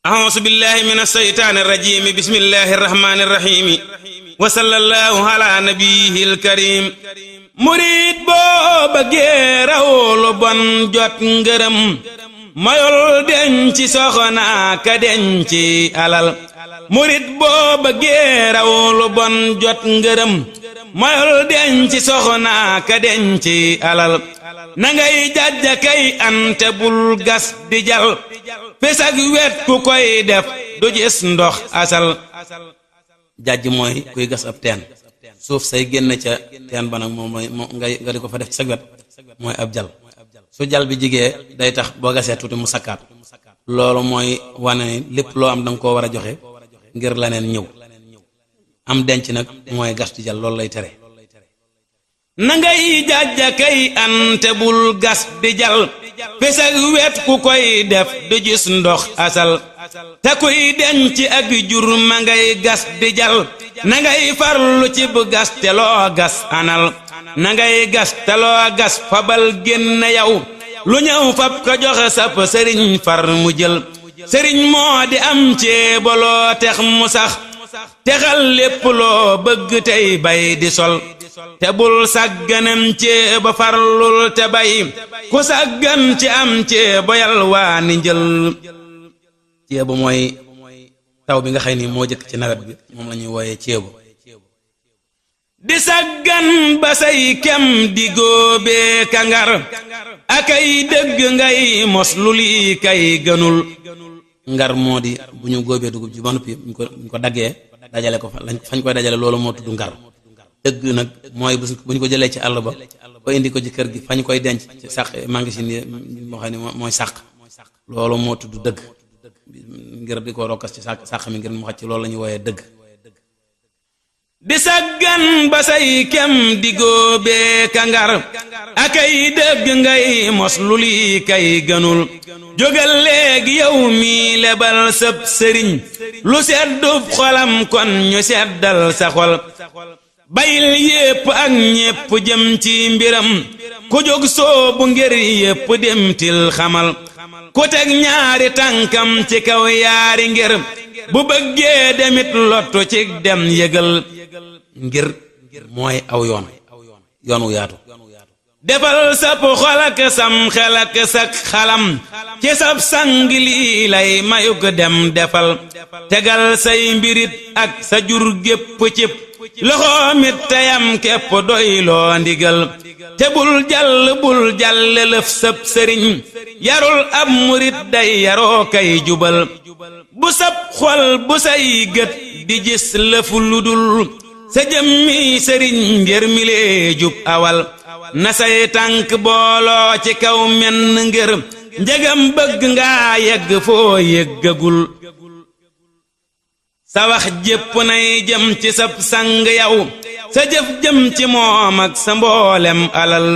أعوذ بالله من الشيطان الرجيم بسم الله الرحمن الرحيم وصلى الله على نبيه الكريم murid boo bëggee raw lu bon jot ngërëm mayol denc soxna ka denc alal murid boo bëggee raw lu bon jot ngërëm mayol denc soxna ka denc alal na ngay jajja kay ante bul gas di jal fesak wet ku koy def du gis ndox asal jajj mooy kuy gas ab teen suuf say génn ca teen ba nag moom mooy nga di ko fa def ci sa wet mooy ab jal su jal bi jigee day tax boo gasee tuuti mu sakkaat loolu mooy wane ni lépp loo am danga koo war a joxe ngir leneen ñëw am denc nag mooy gas di jal loolu lay tere na ngay jajja kay ante bul gas di jal fesak wet ku koy def du gis ndox asal te kuy denc ak jur ma ngay gas di jal na ngay farlu ci bu gas te loo gas anal na ngay gas te loo gas fabal génn yow lu ñëw fab ko joxe sap sëriñ far mu jël sëriñ moo di am ceebaloo tex mu sax texal lépp loo bëgg tey bay di sol te bul sàgganem ceeba farlul te bay ku sàggan ci am ceeba yalwaa ni njël ceebu mooy taw bi nga xëy ni moo jëkk ci nawet bi moom la ñuy wooyee ceebu di sàggan ba say kem di góobee kangar akay dëgg ngay mos lu lii kay gënul ngar moo di bu ñu góobee dugub ji ba noppi buñ ko daggee dajale ko fañ koy dajale loolu moo tudd ngar dëgg nag mooy bu ñu ko jëlee ci àll ba ba indi ko ci kër gi fañ koy denc ci sàq magasin yi moo xam ne mooy sàq loolu moo tudd dëgg ngir di ko rokkas ci sàq mi ngir mu xacc loolu la ñuy wooyee dëgg di saggan ba say kem di góobee kangar akay dëgg ngay mos lu lii kay gënul jógal léegi yow mi lebal sëb sëriñ lu seddub xolam kon ñu seddal sa xol bayil yépp ak ñépp jëm ci mbiram ku jóg soobu ngir yépp dem til xamal ku teg ñaari tànkam ci kaw yaari ngir bu bëggee demit lottu ci dem yëgal ngir mooy aw yoon wu yaatu defal sap xol ak sam xel ak sak xalam ci sab sang lii lay mayuk dem defal tegal say mbirit ak sa jur gépp cib loxoomit teyam képp doy loo ndigal te bul jàll lëf sab sëriñ yarul ab murit day yaroo kay jubal bu sab xol bu say gët di gis lëfu ludul sa jëmmi sëriñ ngir mi lee jub awal na say tànk booloo ci kaw menn ngir njëgam bëgg nga yegg foo yeggagul sa wax jépp nay jëm ci sab sang yow sa jëf jëm ci moom ak sa mboolem alal